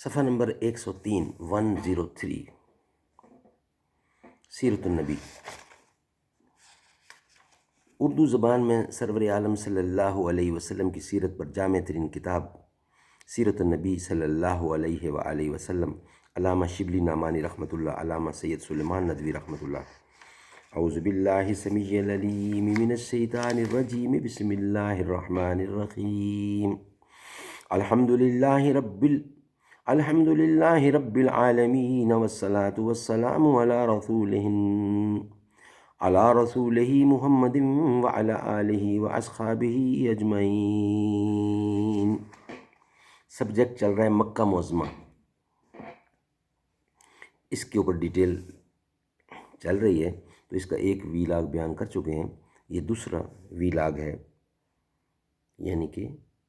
صفحہ نمبر 103 103 سیرت النبی۔ اردو زبان میں سرور عالم صلی اللہ علیہ وسلم کی سیرت پر جامع ترین کتاب سیرت النبی صلی اللہ علیہ وآلہ وسلم، علامہ شبلی نعمانی رحمۃ اللہ، علامہ سید سلیمان ندوی رحمۃ اللہ۔ اعوذ باللہ السمیع العلیم من الشیطان الرجیم، بسم اللہ الرحمن الرحیم۔ الحمد للہ رب العالمین والصلاة والسلام علی رسولہ محمد وعلی آلہ واصحابہ اجمعین۔ سبجیکٹ چل رہا ہے مکہ معظمہ، اس کے اوپر ڈیٹیل چل رہی ہے، تو اس کا ایک ویلاگ بیان کر چکے ہیں، یہ دوسرا ویلاگ ہے، یعنی کہ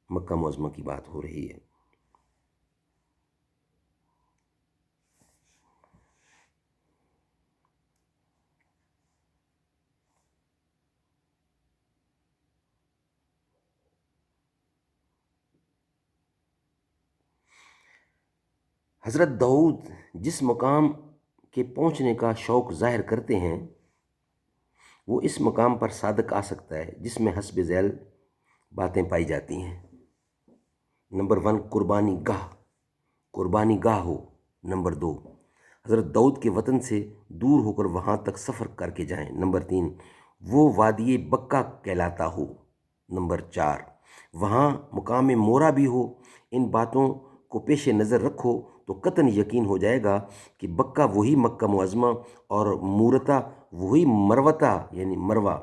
مکہ معظمہ کی بات ہو رہی ہے۔ حضرت داؤد جس مقام کے پہنچنے کا شوق ظاہر کرتے ہیں، وہ اس مقام پر صادق آ سکتا ہے جس میں حسب ذیل باتیں پائی جاتی ہیں۔ نمبر 1، قربانی گاہ ہو۔ نمبر 2، حضرت داؤد کے وطن سے دور ہو کر وہاں تک سفر کر کے جائیں۔ نمبر 3، وہ وادی بکہ کہلاتا ہو۔ نمبر 4، وہاں مقام مورا بھی ہو۔ ان باتوں کو پیش نظر رکھو تو قطعاً یقین ہو جائے گا کہ بکہ وہی مکہ معظمہ اور مورتا وہی مروتہ یعنی مروہ۔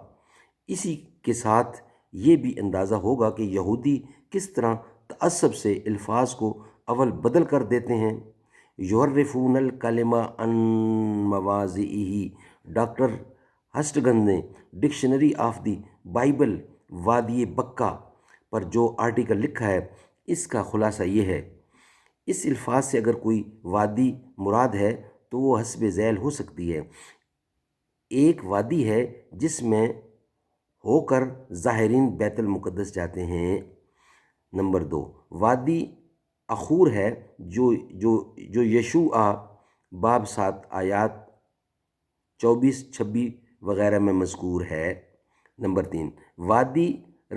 اسی کے ساتھ یہ بھی اندازہ ہوگا کہ یہودی کس طرح تعصب سے الفاظ کو اول بدل کر دیتے ہیں۔ یحرفون الکلم عن مواضعہ۔ ڈاکٹر ہسٹگن نے ڈکشنری آف دی بائبل وادی بکہ پر جو آرٹیکل لکھا ہے، اس کا خلاصہ یہ ہے: اس الفاظ سے اگر کوئی وادی مراد ہے تو وہ حسب ذیل ہو سکتی ہے۔ ایک وادی ہے جس میں ہو کر زائرین بیت المقدس جاتے ہیں۔ نمبر 2، وادی اخور ہے جو یشوع باب 7 آیات 24 26 وغیرہ میں مذکور ہے۔ نمبر 3، وادی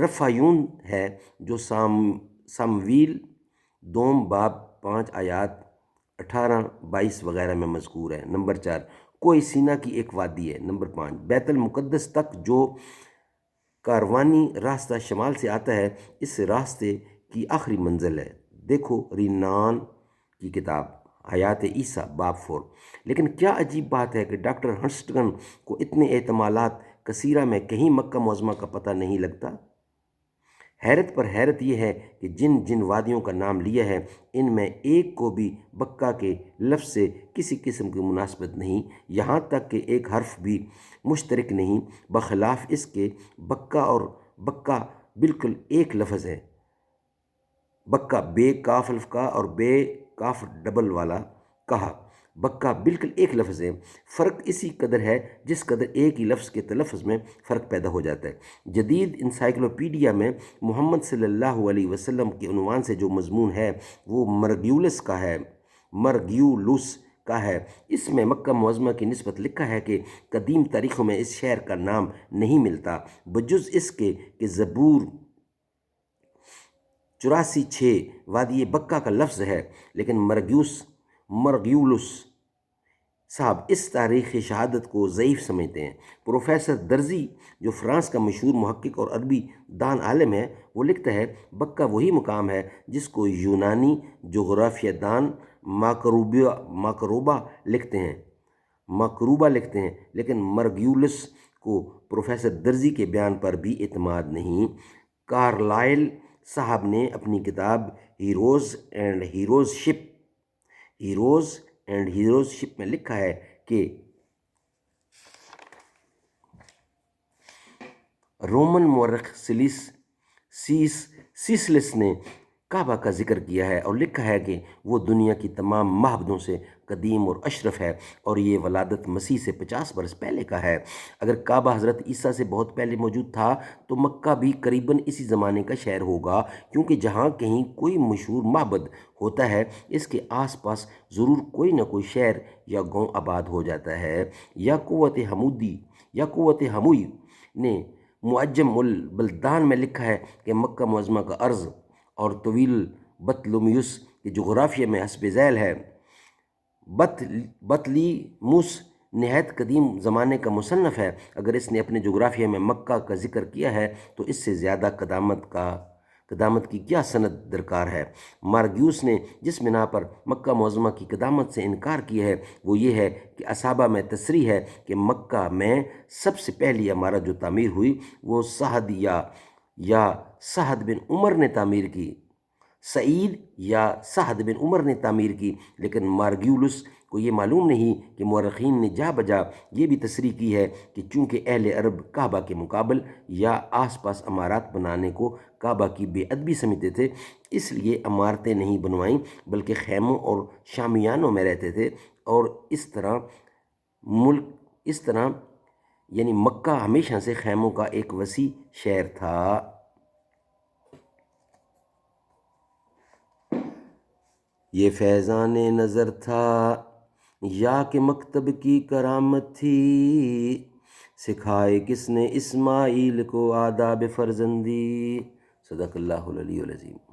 رفایون ہے جو سامویل دوم باب 5 آیات 18 22 وغیرہ میں مذکور ہے۔ نمبر 4، کوئی سینا کی ایک وادی ہے۔ نمبر 5، بیت المقدس تک جو کاروانی راستہ شمال سے آتا ہے، اس راستے کی آخری منزل ہے۔ دیکھو رینان کی کتاب حیات عیسیٰ باب 4۔ لیکن کیا عجیب بات ہے کہ ڈاکٹر ہسٹگن کو اتنے احتمالات کثیرہ میں کہیں مکہ معظمہ کا پتہ نہیں لگتا۔ حیرت پر حیرت یہ ہے کہ جن جن وادیوں کا نام لیا ہے، ان میں ایک کو بھی بکہ کے لفظ سے کسی قسم کی مناسبت نہیں، یہاں تک کہ ایک حرف بھی مشترک نہیں، بخلاف اس کے بکہ اور بکہ بالکل ایک لفظ ہے۔ بکہ بے کاف الف کا اور بے کاف ڈبل والا کہا، بکہ بالکل ایک لفظ ہے۔ فرق اسی قدر ہے جس قدر ایک ہی لفظ کے تلفظ میں فرق پیدا ہو جاتا ہے۔ جدید انسائکلوپیڈیا میں محمد صلی اللہ علیہ وسلم کے عنوان سے جو مضمون ہے وہ مرگیولس کا ہے۔ اس میں مکہ معظمہ کی نسبت لکھا ہے کہ قدیم تاریخوں میں اس شہر کا نام نہیں ملتا، بجز اس کے کہ زبور 84:6 وادی بکہ کا لفظ ہے، لیکن مرگیولس صاحب اس تاریخی شہادت کو ضعیف سمجھتے ہیں۔ پروفیسر درزی جو فرانس کا مشہور محقق اور عربی دان عالم ہے، وہ لکھتا ہے بکہ وہی مقام ہے جس کو یونانی جغرافیہ دان ماکروبا لکھتے ہیں، لیکن مرگیولس کو پروفیسر درزی کے بیان پر بھی اعتماد نہیں۔ کارلائل صاحب نے اپنی کتاب ہیروز اینڈ ہیروز شپ میں لکھا ہے کہ رومن مورخ سیسلس نے کعبہ کا ذکر کیا ہے اور لکھا ہے کہ وہ دنیا کی تمام معبدوں سے قدیم اور اشرف ہے اور یہ ولادت مسیح سے 50 برس پہلے کا ہے۔ اگر کعبہ حضرت عیسیٰ سے بہت پہلے موجود تھا تو مکہ بھی قریباً اسی زمانے کا شہر ہوگا، کیونکہ جہاں کہیں کوئی مشہور معبد ہوتا ہے اس کے آس پاس ضرور کوئی نہ کوئی شہر یا گاؤں آباد ہو جاتا ہے۔ یا قوت ہموی نے معجم البلدان میں لکھا ہے کہ مکہ معظمہ کا عرض اور طویل بطلمیوس کے جغرافیہ میں حسب ذیل ہے۔ بطلیموس نہایت قدیم زمانے کا مصنف ہے۔ اگر اس نے اپنے جغرافیہ میں مکہ کا ذکر کیا ہے تو اس سے زیادہ قدامت کی کیا سند درکار ہے؟ مارگیوس نے جس بنا پر مکہ معظمہ کی قدامت سے انکار کیا ہے وہ یہ ہے کہ اصحابہ میں تصریح ہے کہ مکہ میں سب سے پہلی عمارت جو تعمیر ہوئی وہ سعد بن عمر نے تعمیر کی، سعید یا سعد بن عمر نے تعمیر کی، لیکن مارگیولس کو یہ معلوم نہیں کہ مورخین نے جا بجا یہ بھی تصریح کی ہے کہ چونکہ اہل عرب کعبہ کے مقابل یا آس پاس عمارات بنانے کو کعبہ کی بے ادبی سمجھتے تھے، اس لیے عمارتیں نہیں بنوائیں بلکہ خیموں اور شامیانوں میں رہتے تھے، اور اس طرح یعنی مکہ ہمیشہ سے خیموں کا ایک وسیع شہر تھا۔ یہ فیضان نظر تھا یا کہ مکتب کی کرامت تھی، سکھائے کس نے اسماعیل کو آداب فرزندی۔ صدق اللہ العلی العظیم۔